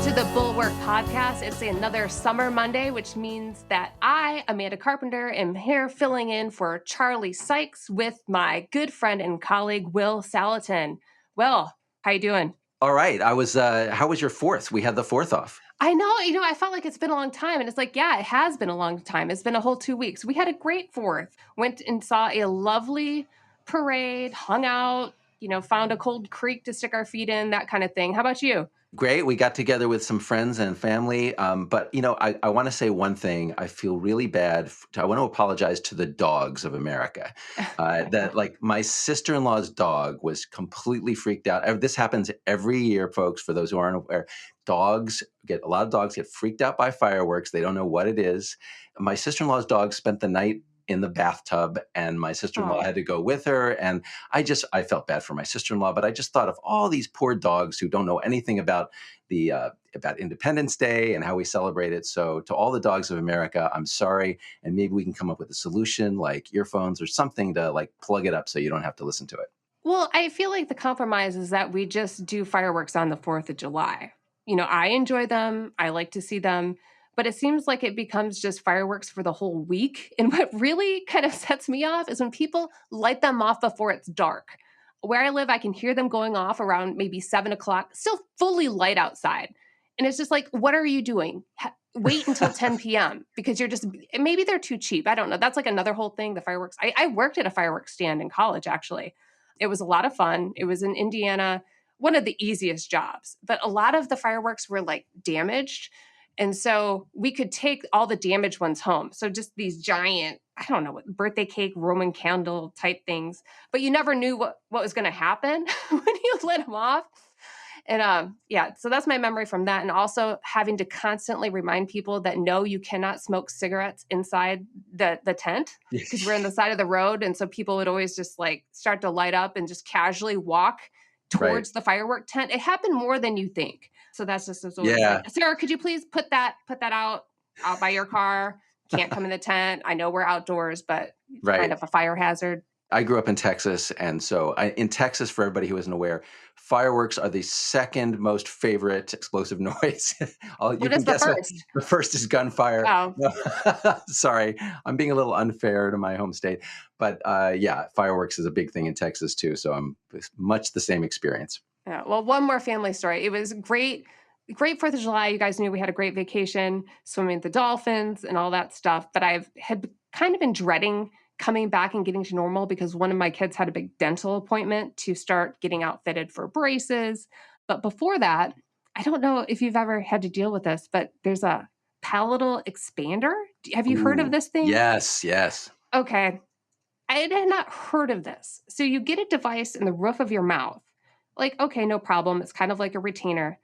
to the Bulwark podcast. It's another summer Monday, which means that I, Amanda Carpenter, am here filling in for Charlie Sykes with my good friend and colleague, Will Saletan. Will, how you doing? All right. How was your 4th? We had the 4th off. I know, I felt like it's been a long time. And it's like, yeah, it has been a long time. It's been a whole 2 weeks. We had a great 4th. Went and saw a lovely parade, hung out, found a cold creek to stick our feet in, that kind of thing. How about you? Great. We got together with some friends and family. But, I want to say one thing. I feel really bad. I want to apologize to the dogs of America. That my sister-in-law's dog was completely freaked out. This happens every year, folks, for those who aren't aware. A lot of dogs get freaked out by fireworks. They don't know what it is. My sister-in-law's dog spent the night in the bathtub, and my sister-in-law had to go with her. And I felt bad for my sister-in-law, but I just thought of all these poor dogs who don't know anything about about Independence Day and how we celebrate it. So to all the dogs of America, I'm sorry. And maybe we can come up with a solution like earphones or something to plug it up so you don't have to listen to it. Well, I feel like the compromise is that we just do fireworks on the 4th of July. I enjoy them. I like to see them. But it seems like it becomes just fireworks for the whole week. And what really kind of sets me off is when people light them off before it's dark. Where I live, I can hear them going off around maybe 7 o'clock, still fully light outside. And it's just like, what are you doing? Wait until 10 p.m. because maybe they're too cheap. I don't know. That's like another whole thing, the fireworks. I worked at a fireworks stand in college, actually. It was a lot of fun. It was in Indiana, one of the easiest jobs. But a lot of the fireworks were damaged. And so we could take all the damaged ones home. So just these giant, I don't know, what birthday cake, Roman candle type things. But you never knew what was going to happen when you lit them off. And so that's my memory from that. And also having to constantly remind people that, no, you cannot smoke cigarettes inside the tent because we're on the side of the road. And so people would always just start to light up and just casually walk towards the firework tent. It happened more than you think. So that's just Sarah, could you please put that out by your car? Can't come in the tent. I know we're outdoors, but kind of a fire hazard. I grew up in Texas. And so in Texas, for everybody who isn't aware, fireworks are the second most favorite explosive noise. What is the first? The first is gunfire. Oh. Sorry, I'm being a little unfair to my home state. But fireworks is a big thing in Texas too. So I'm much the same experience. Yeah, well, one more family story. It was great 4th of July. You guys knew we had a great vacation, swimming with the dolphins and all that stuff. But I had kind of been dreading coming back and getting to normal because one of my kids had a big dental appointment to start getting outfitted for braces. But before that, I don't know if you've ever had to deal with this, but there's a palatal expander. Have you heard of this thing? Yes. Okay. I had not heard of this. So you get a device in the roof of your mouth. Okay, no problem. It's kind of like a retainer.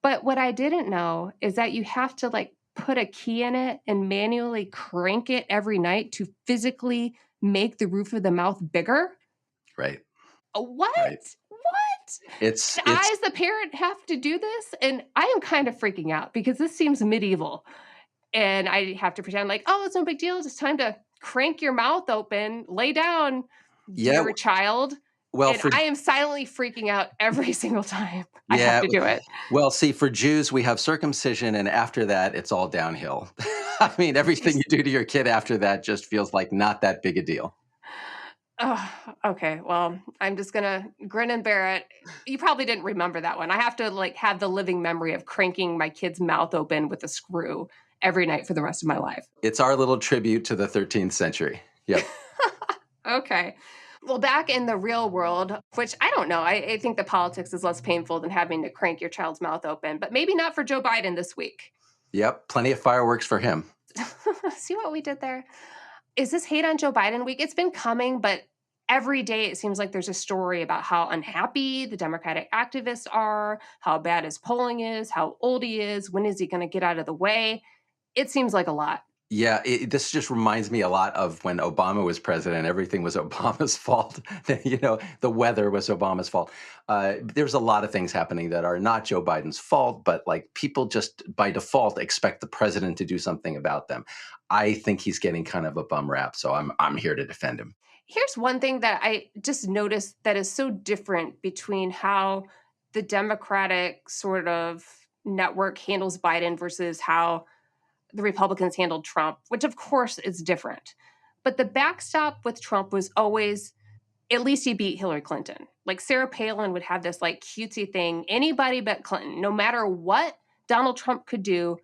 But what I didn't know is that you have to put a key in it and manually crank it every night to physically make the roof of the mouth bigger. Right. What? Right. What? I, as the parent, have to do this? And I am kind of freaking out because this seems medieval. And I have to pretend it's no big deal. It's just time to crank your mouth open, lay down, dear child. Well, I am silently freaking out every single time I have to do it. Well, see, for Jews, we have circumcision, and after that, it's all downhill. I mean, everything you do to your kid after that just feels like not that big a deal. Oh, okay. Well, I'm just going to grin and bear it. You probably didn't remember that one. I have to have the living memory of cranking my kid's mouth open with a screw every night for the rest of my life. It's our little tribute to the 13th century. Yep. Okay. Well, back in the real world, which I don't know, I think the politics is less painful than having to crank your child's mouth open, but maybe not for Joe Biden this week. Yep, plenty of fireworks for him. See what we did there? Is this hate on Joe Biden week? It's been coming, but every day it seems like there's a story about how unhappy the Democratic activists are, how bad his polling is, how old he is, when is he going to get out of the way? It seems like a lot. Yeah, this just reminds me a lot of when Obama was president. Everything was Obama's fault. The weather was Obama's fault. There's a lot of things happening that are not Joe Biden's fault, but people just by default expect the president to do something about them. I think he's getting kind of a bum rap, so I'm here to defend him. Here's one thing that I just noticed that is so different between how the Democratic sort of network handles Biden versus how the Republicans handled Trump, which of course is different. But the backstop with Trump was always at least he beat Hillary Clinton. Like Sarah Palin would have this like cutesy thing, anybody but Clinton, no matter what Donald Trump could do,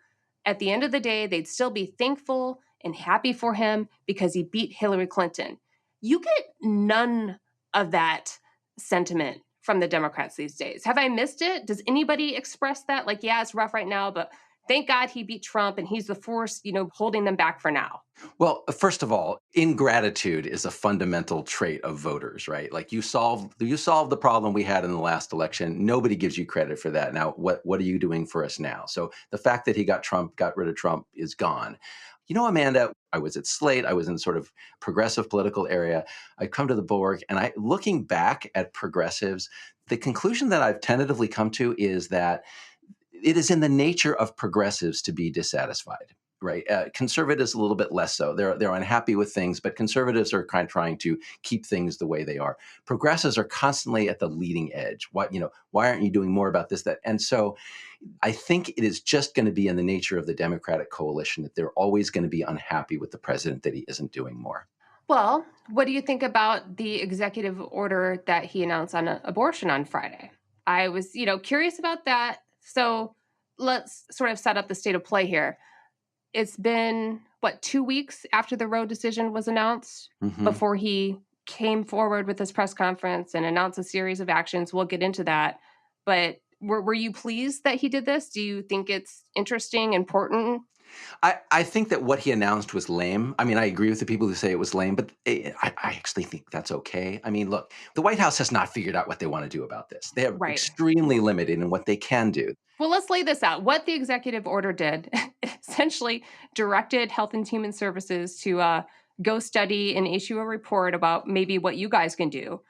at the end of the day, they'd still be thankful and happy for him because he beat Hillary Clinton. You get none of that sentiment from the Democrats these days. Have I missed it? Does anybody express that? Like, yeah, it's rough right now, but thank God he beat Trump and he's the force, holding them back for now. Well, first of all, ingratitude is a fundamental trait of voters, right? Like you solved the problem we had in the last election. Nobody gives you credit for that. Now, what are you doing for us now? So the fact that he got rid of Trump is gone. Amanda, I was at Slate. I was in sort of progressive political area. I come to the Bulwark, and looking back at progressives, the conclusion that I've tentatively come to is that it is in the nature of progressives to be dissatisfied. Right, conservatives a little bit less so. They're unhappy with things, but conservatives are kind of trying to keep things the way they are. Progressives are constantly at the leading edge. Why aren't you doing more about this, that? And so, I think it is just going to be in the nature of the Democratic coalition that they're always going to be unhappy with the president that he isn't doing more. Well, what do you think about the executive order that he announced on abortion on Friday? I was, curious about that. So let's sort of set up the state of play here. It's been, what, 2 weeks after the Roe decision was announced Hmm. before he came forward with this press conference and announced a series of actions. We'll get into that. But were you pleased that he did this? Do you think it's interesting, important? I think that what he announced was lame. I mean, I agree with the people who say it was lame, but I actually think that's okay. I mean, look, the White House has not figured out what they want to do about this. They are Right. extremely limited in what they can do. Well, let's lay this out. What the executive order did essentially directed Health and Human Services to go study and issue a report about maybe what you guys can do.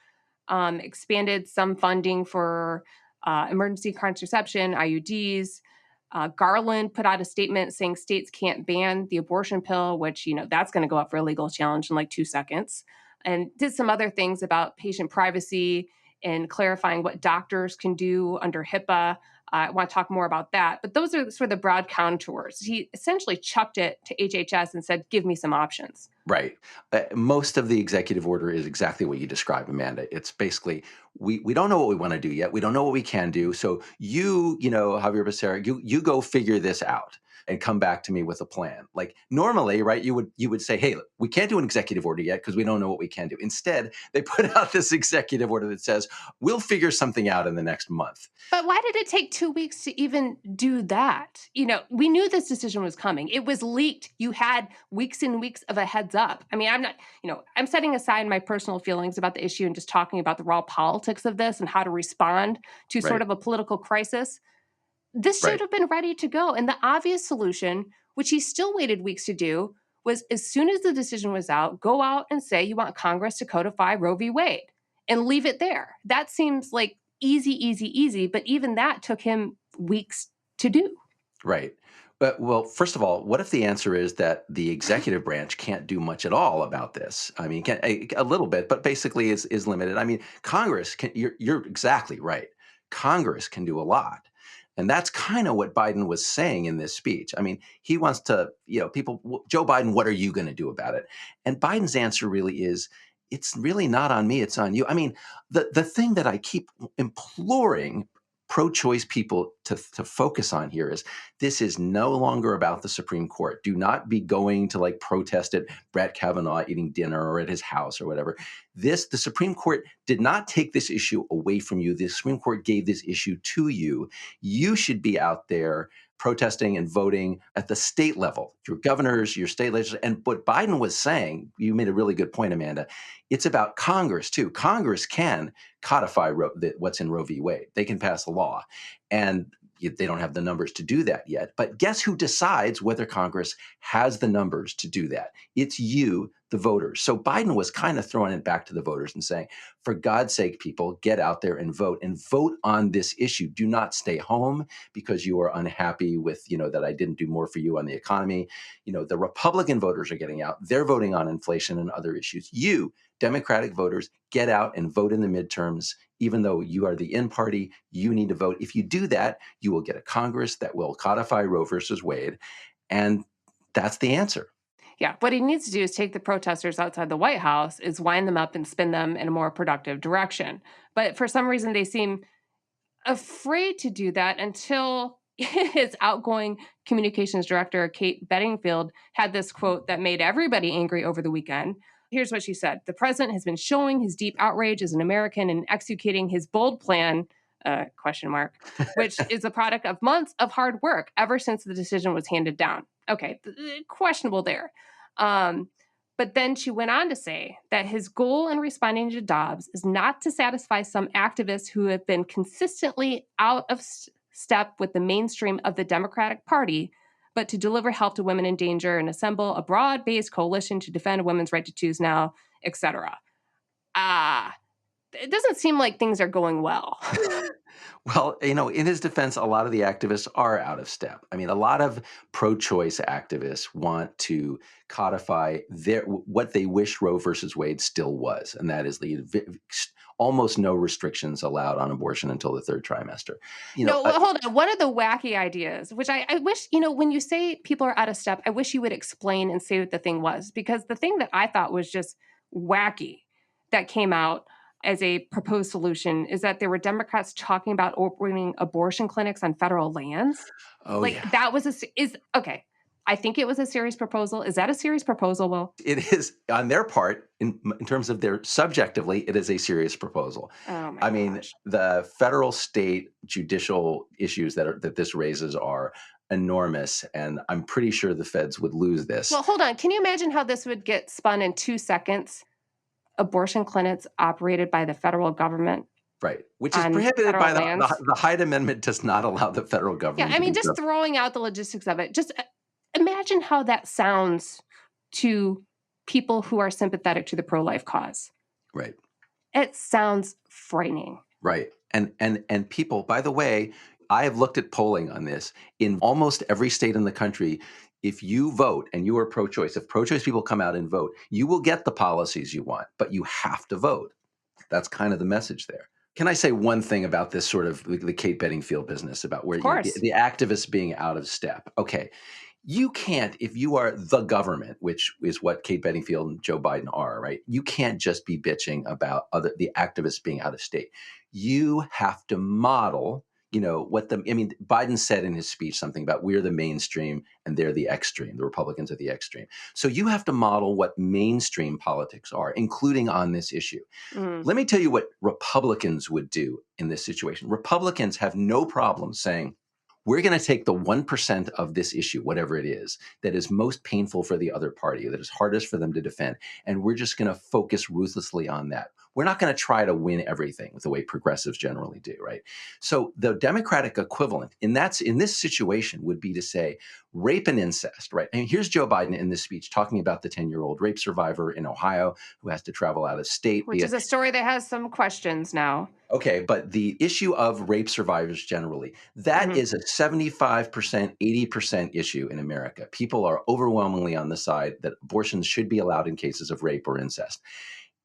Expanded some funding for emergency contraception, IUDs. Garland put out a statement saying states can't ban the abortion pill, which, that's going to go up for a legal challenge in like 2 seconds. And did some other things about patient privacy and clarifying what doctors can do under HIPAA. I want to talk more about that. But those are sort of the broad contours. He essentially chucked it to HHS and said, give me some options. Right. Most of the executive order is exactly what you described, Amanda. It's basically we don't know what we want to do yet. We don't know what we can do. So Javier Becerra, you go figure this out and come back to me with a plan. Like normally, right? You would say, hey, look, we can't do an executive order yet because we don't know what we can do. Instead, they put out this executive order that says we'll figure something out in the next month. But why did it take 2 weeks to even do that? We knew this decision was coming. It was leaked. You had weeks and weeks of a heads up. I mean, I'm not, I'm setting aside my personal feelings about the issue and just talking about the raw politics of this and how to respond to sort Right. of a political crisis. This should Right. have been ready to go. And the obvious solution, which he still waited weeks to do, was as soon as the decision was out, go out and say you want Congress to codify Roe v. Wade and leave it there. That seems like easy, easy, easy. But even that took him weeks to do. Right. But well, first of all, what if the answer is that the executive branch can't do much at all about this? I mean, a little bit, but basically is limited. I mean, Congress can. You're exactly right. Congress can do a lot, and that's kind of what Biden was saying in this speech. I mean, he wants to, Joe Biden, what are you going to do about it? And Biden's answer really is, it's really not on me, it's on you. I mean, the thing that I keep imploring pro-choice people to focus on here is this is no longer about the Supreme Court. Do not be going to like protest at Brett Kavanaugh eating dinner or at his house or whatever. The Supreme Court did not take this issue away from you. The Supreme Court gave this issue to you. You should be out there protesting and voting at the state level, your governors, your state legislators. And what Biden was saying, you made a really good point, Amanda. It's about Congress too. Congress can codify what's in Roe v. Wade. They can pass a law. And they don't have the numbers to do that yet. But guess who decides whether Congress has the numbers to do that? It's you, the voters. So Biden was kind of throwing it back to the voters and saying, for God's sake, people, get out there and vote on this issue. Do not stay home because you are unhappy with, that I didn't do more for you on the economy. The Republican voters are getting out. They're voting on inflation and other issues. You, Democratic voters, get out and vote in the midterms. even though you are the in party, you need to vote. If you do that, you will get a Congress that will codify Roe versus Wade. And that's the answer. Yeah, what he needs to do is take the protesters outside the White House, is wind them up and spin them in a more productive direction. But for some reason, they seem afraid to do that until his outgoing communications director, Kate Bedingfield, had this quote that made everybody angry over the weekend. Here's what she said: "The president has been showing his deep outrage as an American and executing his bold plan, question mark, which is a product of months of hard work ever since the decision was handed down." Okay, questionable there. Um, but then she went on to say that his goal in responding to Dobbs is not to satisfy some activists who have been consistently out of step with the mainstream of the Democratic Party, but to deliver help to women in danger and assemble a broad-based coalition to defend women's right to choose now, etc. Ah, it doesn't seem like things are going well. Well, in his defense, a lot of the activists are out of step. I mean, a lot of pro-choice activists want to codify what they wish Roe versus Wade still was, and that is almost no restrictions allowed on abortion until the third trimester. No, well, hold on. One of the wacky ideas, which I wish, when you say people are out of step, I wish you would explain and say what the thing was, because the thing that I thought was just wacky that came out as a proposed solution is that there were Democrats talking about opening abortion clinics on federal lands. Oh, Like yeah. that was okay. I think it was a serious proposal. Is that a serious proposal, Will? It is on their part, in terms of their subjectively, it is a serious proposal. Oh my I mean, gosh. the federal state judicial issues that this raises are enormous, and I'm pretty sure the feds would lose this. Well, hold on. Can you imagine how this would get spun in 2 seconds? Abortion clinics operated by the federal government. Right, which is On prohibited federal by lands. the Hyde Amendment does not allow the federal Yeah, government I to mean, do just so. throwing out the logistics of it. Just imagine how that sounds to people who are sympathetic to the pro-life cause. Right. It sounds frightening. Right. And people, by the way, I have looked at polling on this in almost every state in the country. If you vote and you are pro-choice, if pro-choice people come out and vote, you will get the policies you want, but you have to vote. That's kind of the message there. Can I say one thing about this sort of the Kate Bedingfield business about where Of course. the activists being out of step? Okay. You can't, if you are the government, which is what Kate Bedingfield and Joe Biden are, right? You can't just be bitching about the activists being out of state. You have to model, Biden said in his speech something about we're the mainstream and they're the extreme. The Republicans are the extreme. So you have to model what mainstream politics are, including on this issue. Mm. Let me tell you what Republicans would do in this situation. Republicans have no problem saying, we're going to take the 1% of this issue, whatever it is, that is most painful for the other party, that is hardest for them to defend, and we're just going to focus ruthlessly on that. We're not going to try to win everything the way progressives generally do, right? So the Democratic equivalent in this situation would be to say rape and incest, right? And here's Joe Biden in this speech talking about the 10-year-old rape survivor in Ohio who has to travel out of state. Which is a story that has some questions now. Okay, but the issue of rape survivors generally, that is a 75%, 80% issue in America. People are overwhelmingly on the side that abortions should be allowed in cases of rape or incest.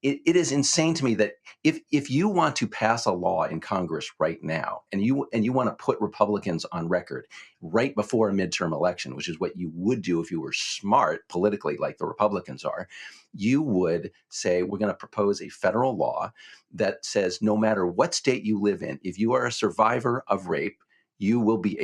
It is insane to me that if you want to pass a law in Congress right now and you want to put Republicans on record right before a midterm election, which is what you would do if you were smart politically like the Republicans are, you would say we're going to propose a federal law that says no matter what state you live in, if you are a survivor of rape, you will be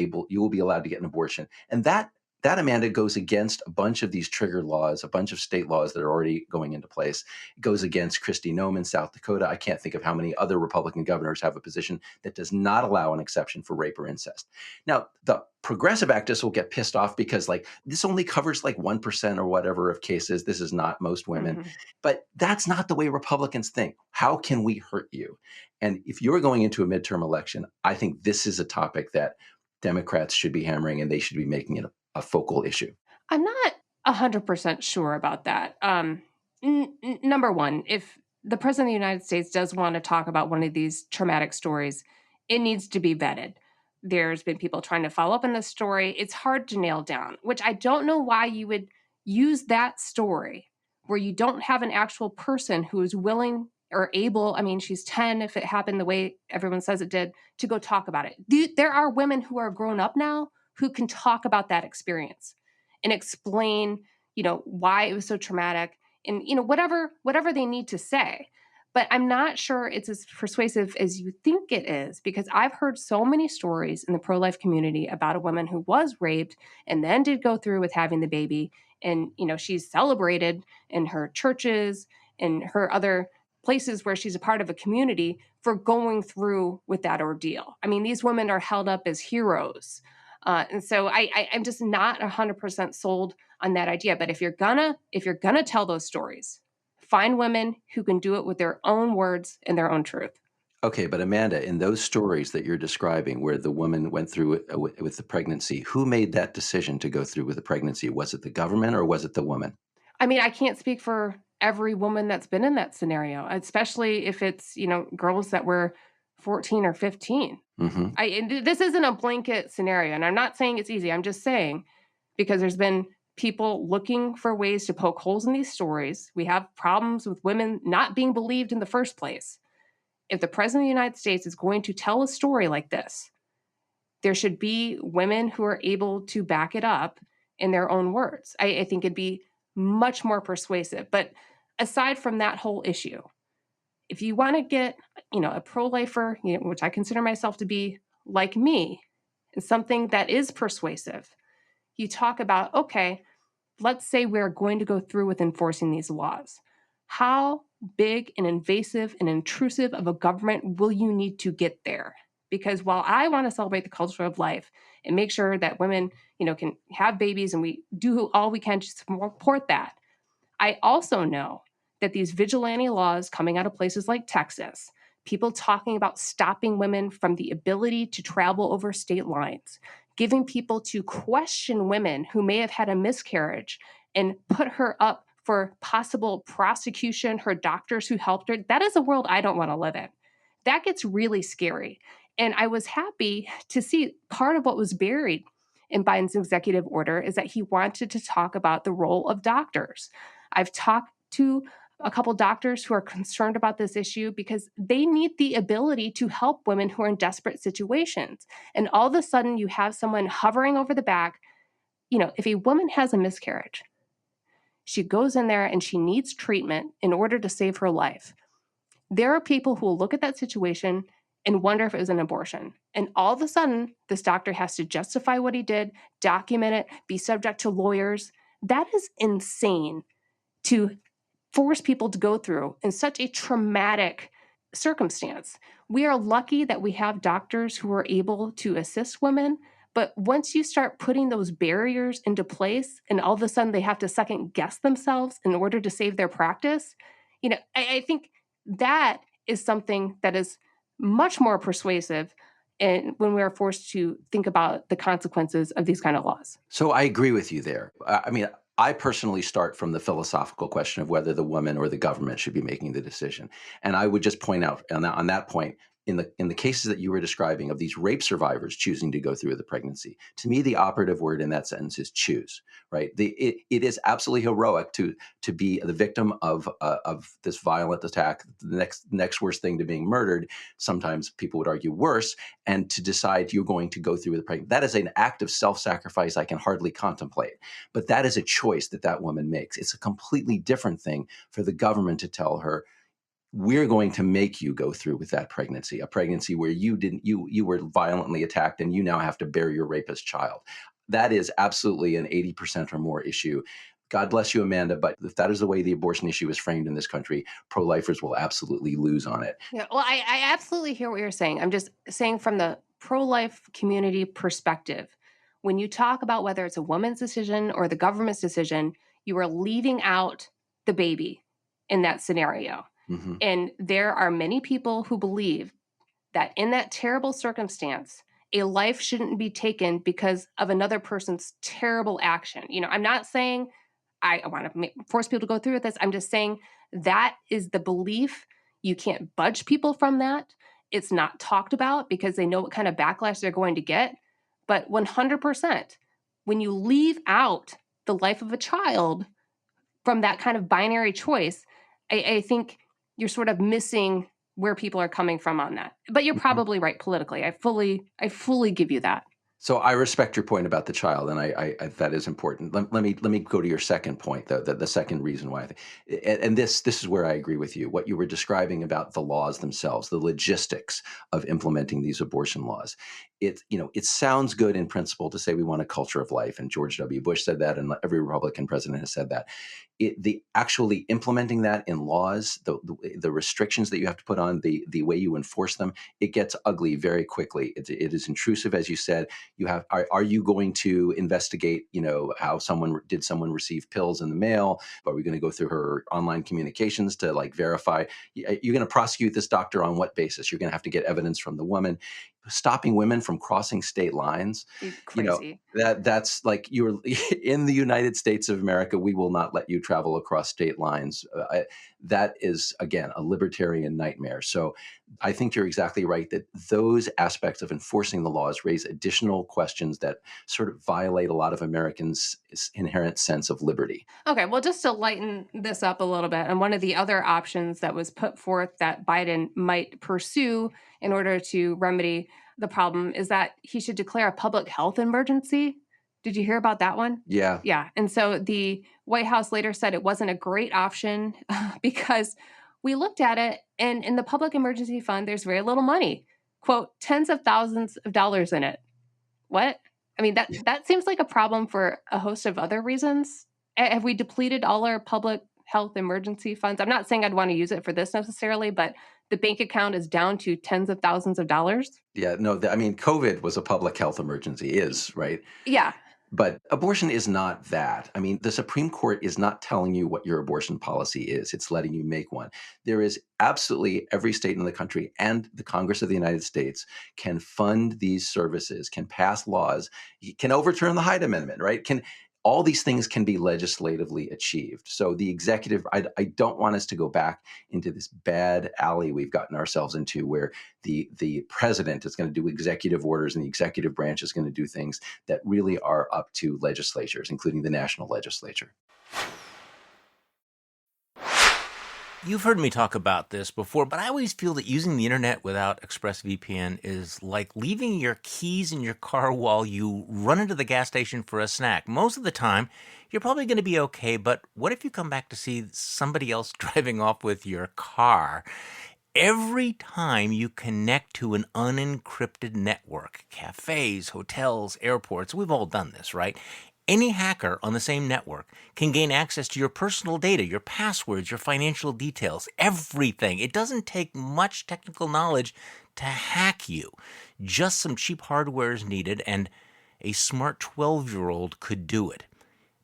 allowed to get an abortion. And that, Amanda, goes against a bunch of these trigger laws, a bunch of state laws that are already going into place. It goes against Kristi Noem in South Dakota. I can't think of how many other Republican governors have a position that does not allow an exception for rape or incest. Now, the progressive activists will get pissed off because this only covers 1% or whatever of cases. This is not most women. But that's not the way Republicans think. How can we hurt you? And if you're going into a midterm election, I think this is a topic that Democrats should be hammering and they should be making it a focal issue. I'm not 100% sure about that. Number one, if the president of the United States does want to talk about one of these traumatic stories, it needs to be vetted. There's been people trying to follow up on this story. It's hard to nail down, which I don't know why you would use that story where you don't have an actual person who is willing are able, I mean, she's 10 if it happened the way everyone says it did, to go talk about it. There are women who are grown up now who can talk about that experience and explain, why it was so traumatic and, whatever they need to say. But I'm not sure it's as persuasive as you think it is, because I've heard so many stories in the pro-life community about a woman who was raped and then did go through with having the baby. And, she's celebrated in her churches and her other places where she's a part of a community for going through with that ordeal. I mean, these women are held up as heroes. And so I'm just not 100% sold on that idea. But if you're gonna tell those stories, find women who can do it with their own words and their own truth. Okay, but Amanda, in those stories that you're describing where the woman went through with the pregnancy, who made that decision to go through with the pregnancy? Was it the government or was it the woman? I mean, I can't speak for every woman that's been in that scenario, especially if it's, girls that were 14 or 15. Hmm. This isn't a blanket scenario, and I'm not saying it's easy. I'm just saying, because there's been people looking for ways to poke holes in these stories. We have problems with women not being believed in the first place. If the president of the United States is going to tell a story like this, there should be women who are able to back it up in their own words. I think it'd be much more persuasive. But aside from that whole issue, if you want to get, a pro-lifer, which I consider myself to be like me, and something that is persuasive, you talk about, okay, let's say we're going to go through with enforcing these laws. How big and invasive and intrusive of a government will you need to get there? Because while I want to celebrate the culture of life and make sure that women, can have babies and we do all we can to support that, I also know that these vigilante laws coming out of places like Texas, people talking about stopping women from the ability to travel over state lines, giving people to question women who may have had a miscarriage and put her up for possible prosecution, her doctors who helped her. That is a world I don't want to live in. That gets really scary. And I was happy to see part of what was buried in Biden's executive order is that he wanted to talk about the role of doctors. I've talked to a couple doctors who are concerned about this issue because they need the ability to help women who are in desperate situations. And all of a sudden, you have someone hovering over the back. If a woman has a miscarriage, she goes in there and she needs treatment in order to save her life. There are people who will look at that situation and wonder if it was an abortion. And all of a sudden, this doctor has to justify what he did, document it, be subject to lawyers. That is insane to force people to go through in such a traumatic circumstance. We are lucky that we have doctors who are able to assist women. But once you start putting those barriers into place and all of a sudden they have to second guess themselves in order to save their practice, I think that is something that is much more persuasive and when we are forced to think about the consequences of these kind of laws. So I agree with you there. I mean, I personally start from the philosophical question of whether the woman or the government should be making the decision. And I would just point out on that point, in the cases that you were describing of these rape survivors choosing to go through with the pregnancy, to me, the operative word in that sentence is choose, right? It is absolutely heroic to be the victim of this violent attack, the next worst thing to being murdered. Sometimes people would argue worse, and to decide you're going to go through with the pregnancy. That is an act of self-sacrifice I can hardly contemplate. But that is a choice that woman makes. It's a completely different thing for the government to tell her, we're going to make you go through with that pregnancy, a pregnancy where you were violently attacked and you now have to bear your rapist child. That is absolutely an 80% or more issue. God bless you, Amanda, but if that is the way the abortion issue is framed in this country, pro-lifers will absolutely lose on it. Yeah, well, I absolutely hear what you're saying. I'm just saying from the pro-life community perspective, when you talk about whether it's a woman's decision or the government's decision, you are leaving out the baby in that scenario. Mhm. And there are many people who believe that in that terrible circumstance, a life shouldn't be taken because of another person's terrible action. I'm not saying I want to force people to go through with this. I'm just saying that is the belief. You can't budge people from that. It's not talked about because they know what kind of backlash they're going to get. But 100%, when you leave out the life of a child from that kind of binary choice, I think you're sort of missing where people are coming from on that. But you're Mhm. probably right politically. I fully give you that. So I respect your point about the child, and I that is important. Let me go to your second point, the second reason why I think, and this is where I agree with you. What you were describing about the laws themselves, the logistics of implementing these abortion laws. It sounds good in principle to say we want a culture of life, and George W. Bush said that, and every Republican president has said that. The actually implementing that in laws, the restrictions that you have to put on, the way you enforce them, it gets ugly very quickly. It is intrusive, as you said. Are you going to investigate, how someone receive pills in the mail? Are we going to go through her online communications to like verify? You're going to prosecute this doctor on what basis? You're going to have to get evidence from the woman. Stopping women from crossing state lines, Crazy. that's like, you're in the United States of America. We will not let you travel across state lines. That is, again, a libertarian nightmare. So I think you're exactly right that those aspects of enforcing the laws raise additional questions that sort of violate a lot of Americans' inherent sense of liberty. Okay, well, just to lighten this up a little bit, and one of the other options that was put forth that Biden might pursue in order to remedy the problem is that he should declare a public health emergency. Did you hear about that one? Yeah. Yeah. And so the White House later said it wasn't a great option because we looked at it, and in the public emergency fund, there's very little money. Quote, tens of thousands of dollars in it. What? I mean, that seems like a problem for a host of other reasons. Have we depleted all our public health emergency funds? I'm not saying I'd want to use it for this necessarily, but the bank account is down to tens of thousands of dollars. Yeah. No, I mean, COVID was a public health emergency, is right. Yeah. But abortion is not that. I mean, the Supreme Court is not telling you what your abortion policy is. It's letting you make one. There is absolutely every state in the country and the Congress of the United States can fund these services, can pass laws, can overturn the Hyde Amendment, right? Can All these things can be legislatively achieved. So the executive, I don't want us to go back into this bad alley we've gotten ourselves into where the president is going to do executive orders and the executive branch is going to do things that really are up to legislatures, including the national legislature. You've heard me talk about this before, but I always feel that using the internet without ExpressVPN is like leaving your keys in your car while you run into the gas station for a snack. Most of the time, you're probably going to be okay, but what if you come back to see somebody else driving off with your car? Every time you connect to an unencrypted network, cafes, hotels, airports, we've all done this, right? Any hacker on the same network can gain access to your personal data, your passwords, your financial details, everything. It doesn't take much technical knowledge to hack you. Just some cheap hardware is needed, and a smart 12-year-old could do it.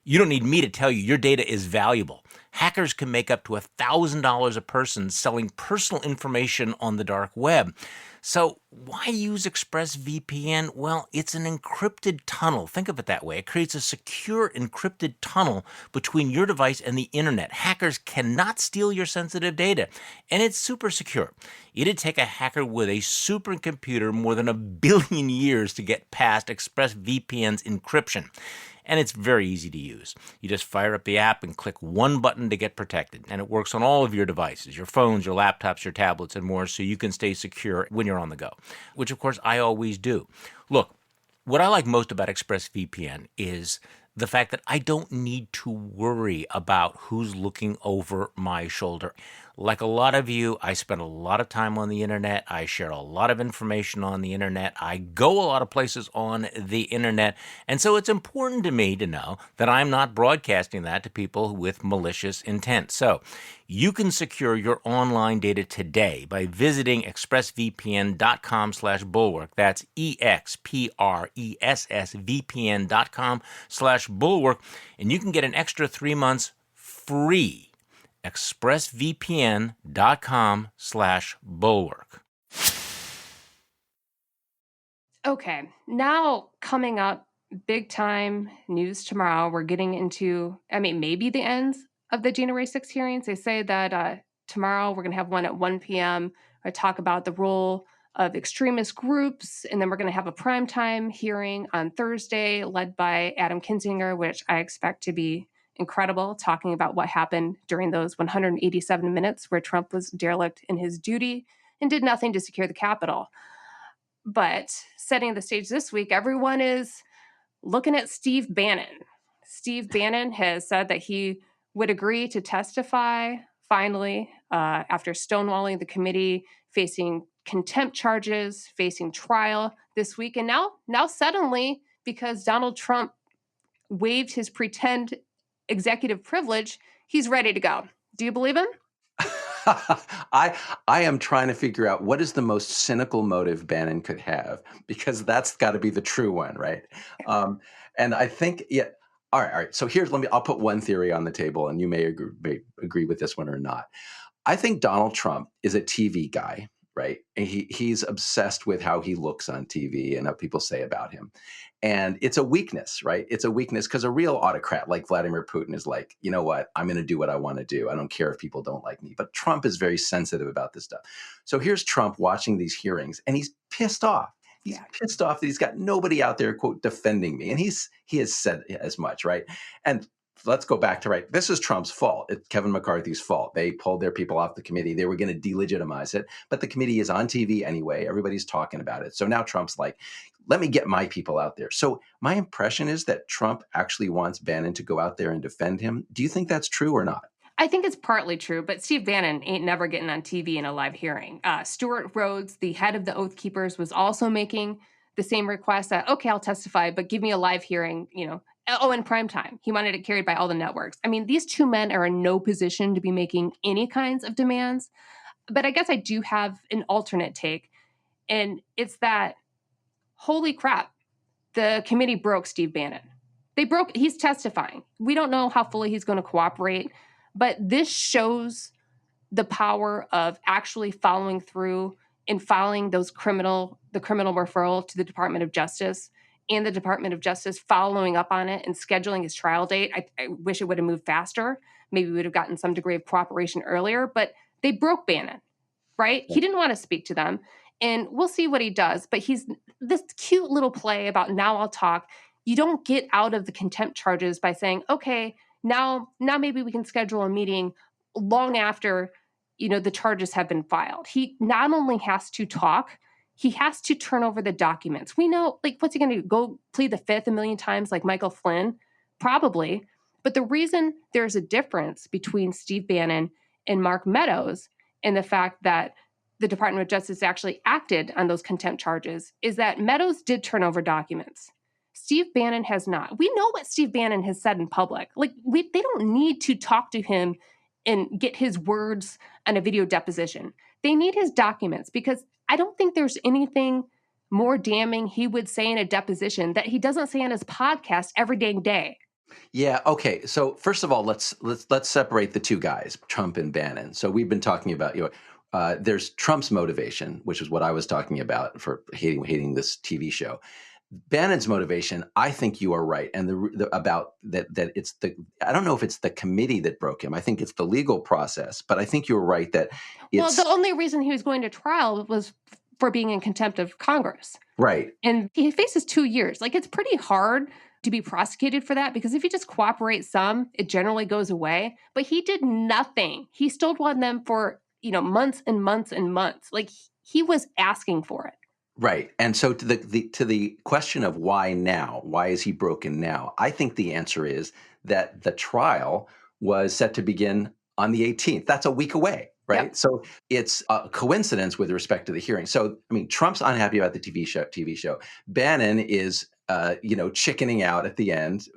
You don't need me to tell you your data is valuable. Hackers can make up to $1,000 a person selling personal information on the dark web. So why use ExpressVPN? Well, it's an encrypted tunnel. Think of it that way. It creates a secure encrypted tunnel between your device and the internet. Hackers cannot steal your sensitive data, and it's super secure. It'd take a hacker with a supercomputer more than 1 billion years to get past ExpressVPN's encryption. And it's very easy to use. You just fire up the app and click one button to get protected. And it works on all of your devices, your phones, your laptops, your tablets, and more, so you can stay secure when you're on the go, which, of course, I always do. Look, what I like most about ExpressVPN is the fact that I don't need to worry about who's looking over my shoulder. Like a lot of you, I spend a lot of time on the internet. I share a lot of information on the internet. I go a lot of places on the internet. And so it's important to me to know that I'm not broadcasting that to people with malicious intent. So you can secure your online data today by visiting expressvpn.com/bulwark. That's expressvpn.com/bulwark. And you can get an extra 3 months free. expressvpn.com/bulwark. Okay. Now coming up, big time news tomorrow. We're getting into, I mean, maybe the ends of the January 6th hearings. They say that tomorrow we're going to have one at 1 p.m. I talk about the role of extremist groups, and then we're going to have a primetime hearing on Thursday led by Adam Kinzinger, which I expect to be incredible, talking about what happened during those 187 minutes where Trump was derelict in his duty and did nothing to secure the Capitol. But setting the stage this week, everyone is looking at Steve Bannon. Steve Bannon has said that he would agree to testify finally after stonewalling the committee, facing contempt charges, facing trial this week. And now suddenly, because Donald Trump waived his pretend executive privilege, he's ready to go. Do you believe him? I am trying to figure out what is the most cynical motive Bannon could have, because that's got to be the true one, right? And I think, yeah. All right. So I'll put one theory on the table, and you may agree with this one or not. I think Donald Trump is a TV guy, right? And he's obsessed with how he looks on TV and how people say about him. And it's a weakness, right? It's a weakness because a real autocrat like Vladimir Putin is like, you know what? I'm going to do what I want to do. I don't care if people don't like me. But Trump is very sensitive about this stuff. So here's Trump watching these hearings, and he's pissed off. He's pissed off that he's got nobody out there, quote, defending me. And he has said as much, right? And let's go back to this is Trump's fault. It's Kevin McCarthy's fault. They pulled their people off the committee. They were going to delegitimize it. But the committee is on TV anyway. Everybody's talking about it. So now Trump's like, let me get my people out there. So my impression is that Trump actually wants Bannon to go out there and defend him. Do you think that's true or not? I think it's partly true, but Steve Bannon ain't never getting on TV in a live hearing. Stuart Rhodes, the head of the Oath Keepers, was also making the same request that, okay, I'll testify, but give me a live hearing, in prime time. He wanted it carried by all the networks. I mean, these two men are in no position to be making any kinds of demands. But I guess I do have an alternate take, and it's that, holy crap, the committee broke Steve Bannon. He's testifying. We don't know how fully he's going to cooperate. But this shows the power of actually following through and filing the criminal referral to the Department of Justice, and the Department of Justice following up on it and scheduling his trial date. I wish it would have moved faster. Maybe we would have gotten some degree of cooperation earlier, but they broke Bannon, right? He didn't want to speak to them, and we'll see what he does. But he's this cute little play about now I'll talk. You don't get out of the contempt charges by saying, okay, now maybe we can schedule a meeting long after, the charges have been filed. He not only has to talk, he has to turn over the documents. We know, what's he going to do? Go plead the fifth a million times like Michael Flynn? Probably. But the reason there's a difference between Steve Bannon and Mark Meadows and the fact that the Department of Justice actually acted on those contempt charges is that Meadows did turn over documents. Steve Bannon has not. We know what Steve Bannon has said in public. They don't need to talk to him and get his words on a video deposition. They need his documents, because I don't think there's anything more damning he would say in a deposition that he doesn't say on his podcast every dang day. Yeah. Okay. So first of all, let's separate the two guys, Trump and Bannon. So we've been talking about, there's Trump's motivation, which is what I was talking about for hating this TV show. Bannon's motivation, I think you are right, and about that it's I don't know if it's the committee that broke him. I think it's the legal process, but I think you're right that it's the only reason he was going to trial was for being in contempt of Congress, right? And he faces 2 years. It's pretty hard to be prosecuted for that, because if you just cooperate some, it generally goes away. But he did nothing. He stonewalled them for months and months and months. He was asking for it. Right. And so to the question of why now, why is he broken now? I think the answer is that the trial was set to begin on the 18th. That's a week away, right? Yep. So it's a coincidence with respect to the hearing. So, Trump's unhappy about the TV show. Bannon is, chickening out at the end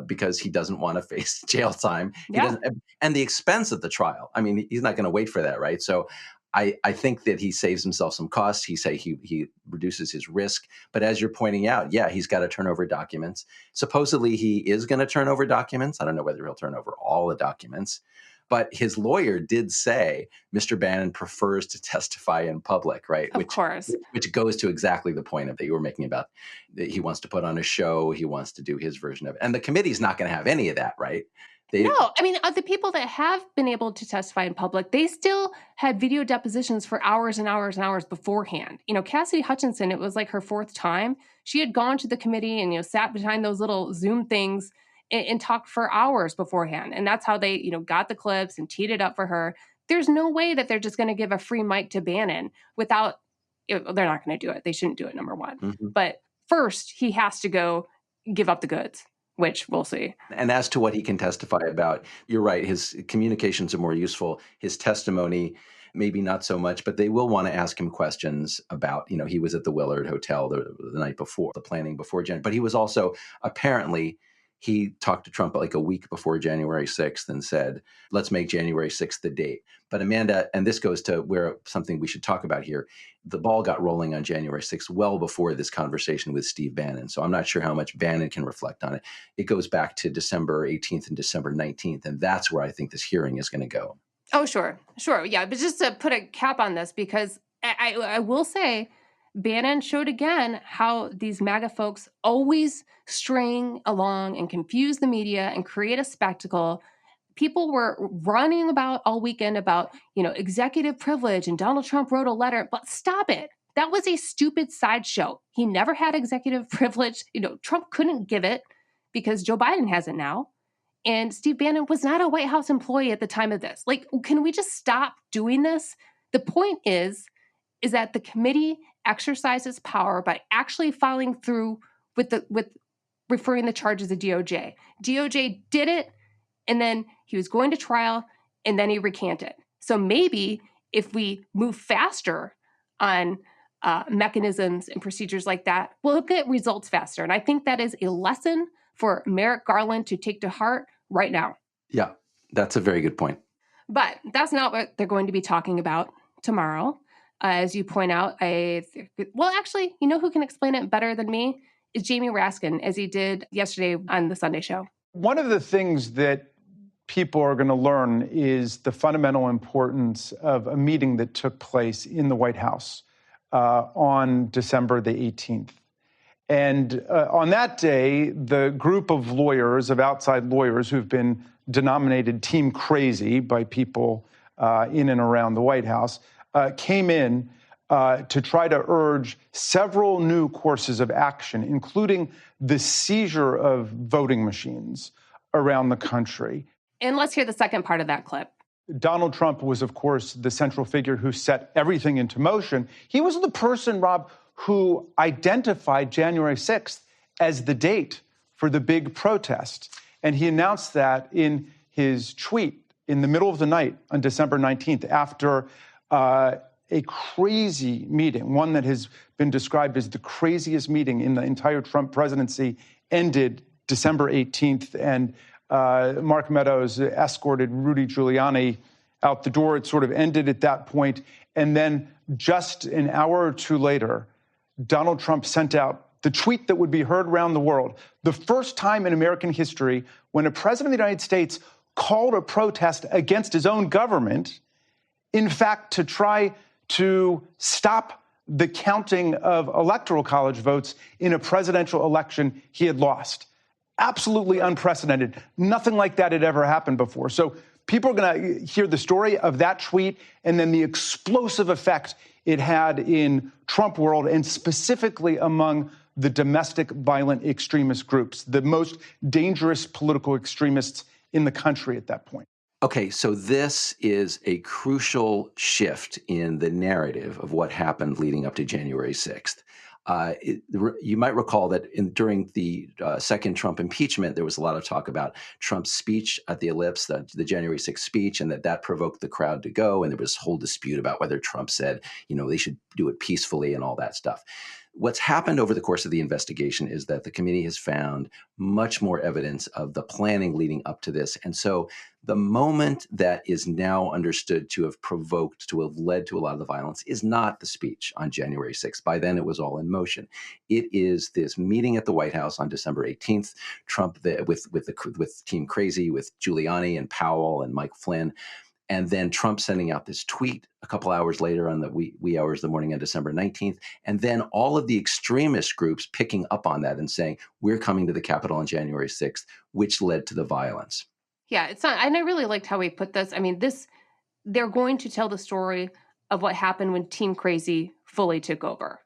because he doesn't want to face jail time. Yeah. And the expense of the trial. He's not going to wait for that, right? So I think that he saves himself some costs. He reduces his risk. But as you're pointing out, yeah, he's got to turn over documents. Supposedly he is going to turn over documents. I don't know whether he'll turn over all the documents. But his lawyer did say Mr. Bannon prefers to testify in public, right? Of course. Which goes to exactly the point that you were making about he wants to put on a show. He wants to do his version of it. And the committee's not going to have any of that, right? No, the people that have been able to testify in public, they still had video depositions for hours and hours and hours beforehand. Cassidy Hutchinson, it was like her fourth time. She had gone to the committee and, sat behind those little Zoom things and talked for hours beforehand. And that's how they, got the clips and teed it up for her. There's no way that they're just going to give a free mic to Bannon without, they're not going to do it. They shouldn't do it, number one. Mm-hmm. But first, he has to go give up the goods, which we'll see. And as to what he can testify about, you're right. His communications are more useful. His testimony, maybe not so much, but they will want to ask him questions about, he was at the Willard Hotel the night before, the planning before January. But he was also, apparently, he talked to Trump like a week before January 6th and said, let's make January 6th the date. But Amanda, and this goes to where something we should talk about here, the ball got rolling on January 6th well before this conversation with Steve Bannon. So I'm not sure how much Bannon can reflect on it. It goes back to December 18th and December 19th. And that's where I think this hearing is going to go. Oh, sure. Yeah. But just to put a cap on this, because I will say Bannon showed again how these MAGA folks always string along and confuse the media and create a spectacle. People were running about all weekend about, executive privilege, and Donald Trump wrote a letter, but stop it. That was a stupid sideshow. He never had executive privilege. Trump couldn't give it because Joe Biden has it now. And Steve Bannon was not a White House employee at the time of this. Like, can we just stop doing this? The point is that the committee exercises power by actually following through with referring the charges to DOJ. DOJ did it, and then he was going to trial, and then he recanted. So maybe if we move faster on mechanisms and procedures like that, we'll get results faster. And I think that is a lesson for Merrick Garland to take to heart right now. Yeah, that's a very good point. But that's not what they're going to be talking about tomorrow. As you point out, actually, who can explain it better than me is Jamie Raskin, as he did yesterday on the Sunday show. One of the things that people are going to learn is the fundamental importance of a meeting that took place in the White House on December the 18th. And on that day, the group of lawyers, of outside lawyers who've been denominated Team Crazy by people in and around the White House, came in to try to urge several new courses of action, including the seizure of voting machines around the country. And let's hear the second part of that clip. Donald Trump was, of course, the central figure who set everything into motion. He was the person, Rob, who identified January 6th as the date for the big protest. And he announced that in his tweet in the middle of the night on December 19th after a crazy meeting, one that has been described as the craziest meeting in the entire Trump presidency, ended December 18th. And Mark Meadows escorted Rudy Giuliani out the door. It sort of ended at that point. And then just an hour or two later, Donald Trump sent out the tweet that would be heard around the world. The first time in American history when a president of the United States called a protest against his own government, in fact, to try to stop the counting of electoral college votes in a presidential election he had lost. Absolutely unprecedented. Nothing like that had ever happened before. So people are going to hear the story of that tweet and then the explosive effect it had in Trump world, and specifically among the domestic violent extremist groups, the most dangerous political extremists in the country at that point. Okay, so this is a crucial shift in the narrative of what happened leading up to January 6th. You might recall that during the second Trump impeachment, there was a lot of talk about Trump's speech at the Ellipse, the January 6th speech, and that provoked the crowd to go. And there was a whole dispute about whether Trump said, they should do it peacefully and all that stuff. What's happened over the course of the investigation is that the committee has found much more evidence of the planning leading up to this. And so the moment that is now understood to have provoked, to have led to a lot of the violence is not the speech on January 6th. By then, it was all in motion. It is this meeting at the White House on December 18th, Trump with Team Crazy, with Giuliani and Powell and Mike Flynn, and then Trump sending out this tweet a couple hours later on the wee hours of the morning on December 19th. And then all of the extremist groups picking up on that and saying, we're coming to the Capitol on January 6th, which led to the violence. Yeah, it's not. And I really liked how he put this. I mean, they're going to tell the story of what happened when Team Crazy fully took over.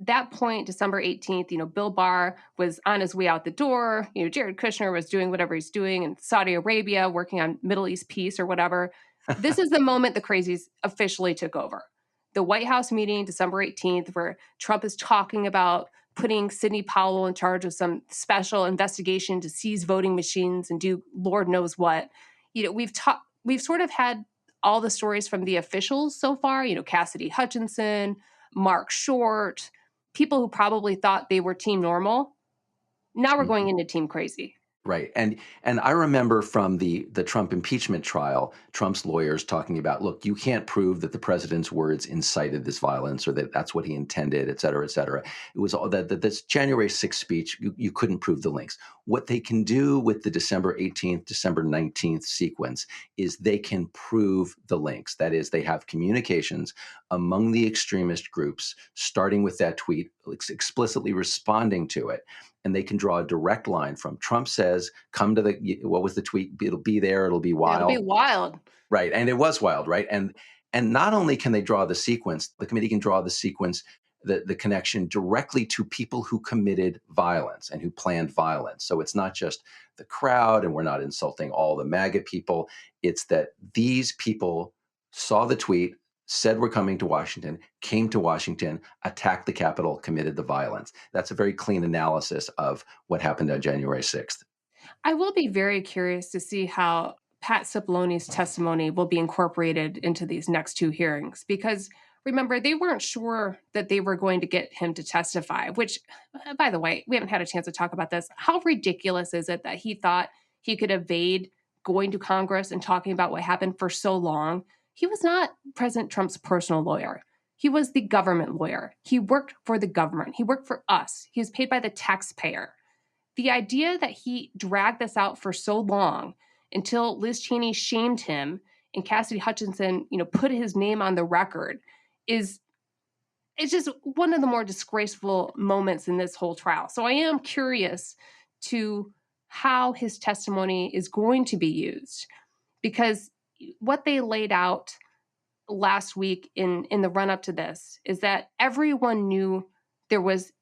that point, December 18th, Bill Barr was on his way out the door. Jared Kushner was doing whatever he's doing in Saudi Arabia, working on Middle East peace or whatever. This is the moment the crazies officially took over. The White House meeting, December 18th, where Trump is talking about putting Sidney Powell in charge of some special investigation to seize voting machines and do Lord knows what. We've sort of had all the stories from the officials so far, Cassidy Hutchinson, Mark Short, people who probably thought they were team normal. Now we're going into team crazy. Right. And I remember from the Trump impeachment trial, Trump's lawyers talking about, look, you can't prove that the president's words incited this violence or that that's what he intended, et cetera, et cetera. It was all that this January 6th speech, you couldn't prove the links. What they can do with the December 18th, December 19th sequence is they can prove the links. That is, they have communications among the extremist groups, starting with that tweet, explicitly responding to it. And they can draw a direct line from Trump says, come to what was the tweet? It'll be there. It'll be wild. It'll be wild. Right. And it was wild. Right. And not only can they draw the sequence, the committee can draw the sequence, the connection directly to people who committed violence and who planned violence. So it's not just the crowd and we're not insulting all the MAGA people. It's that these people saw the tweet, said we're coming to Washington, came to Washington, attacked the Capitol, committed the violence. That's a very clean analysis of what happened on January 6th. I will be very curious to see how Pat Cipollone's testimony will be incorporated into these next two hearings, because remember, they weren't sure that they were going to get him to testify, which, by the way, we haven't had a chance to talk about this. How ridiculous is it that he thought he could evade going to Congress and talking about what happened for so long? He was not President Trump's personal lawyer. He was the government lawyer. He worked for the government. He worked for us. He was paid by the taxpayer. The idea that he dragged this out for so long until Liz Cheney shamed him and Cassidy Hutchinson, put his name on the record it's just one of the more disgraceful moments in this whole trial. So I am curious to how his testimony is going to be used, because what they laid out last week in the run-up to this is that everyone knew there was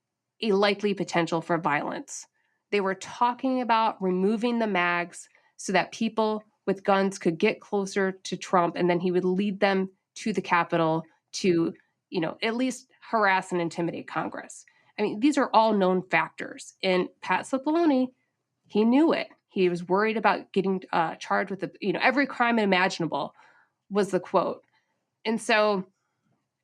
a likely potential for violence. They were talking about removing the mags so that people with guns could get closer to Trump, and then he would lead them to the Capitol to, at least harass and intimidate Congress. I mean, these are all known factors. And Pat Cipollone, he knew it. He was worried about getting charged with every crime imaginable was the quote. And so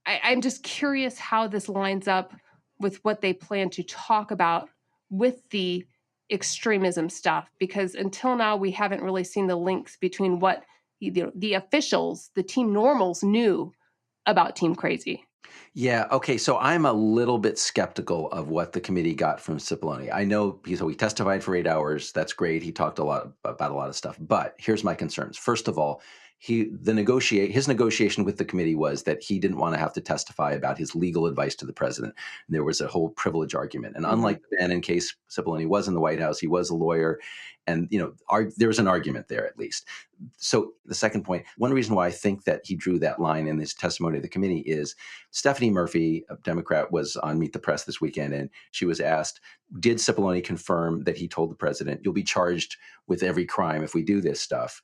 I'm just curious how this lines up with what they plan to talk about with the extremism stuff, because until now we haven't really seen the links between what the officials, the team normals, knew about Team Crazy. Yeah. Okay. So I'm a little bit skeptical of what the committee got from Cipollone. I know he testified for 8 hours. That's great. He talked a lot about a lot of stuff. But here's my concerns. First of all, his negotiation with the committee was that he didn't want to have to testify about his legal advice to the president. And there was a whole privilege argument. And unlike the Bannon case, Cipollone was in the White House. He was a lawyer. And, there was an argument there at least. So the second point, one reason why I think that he drew that line in his testimony to the committee is Stephanie Murphy, a Democrat, was on Meet the Press this weekend, and she was asked, did Cipollone confirm that he told the president, you'll be charged with every crime if we do this stuff?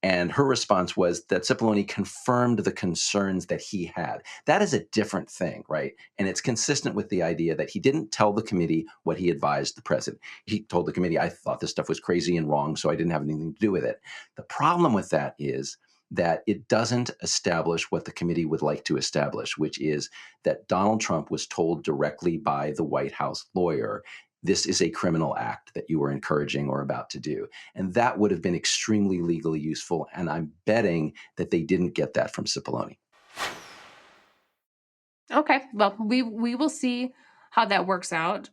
And her response was that Cipollone confirmed the concerns that he had. That is a different thing, right? And it's consistent with the idea that he didn't tell the committee what he advised the president. He told the committee, I thought this stuff was crazy and wrong, so I didn't have anything to do with it. The problem with that is that it doesn't establish what the committee would like to establish, which is that Donald Trump was told directly by the White House lawyer, this is a criminal act that you were encouraging or about to do. And that would have been extremely legally useful. And I'm betting that they didn't get that from Cipollone. Okay. Well, we will see how that works out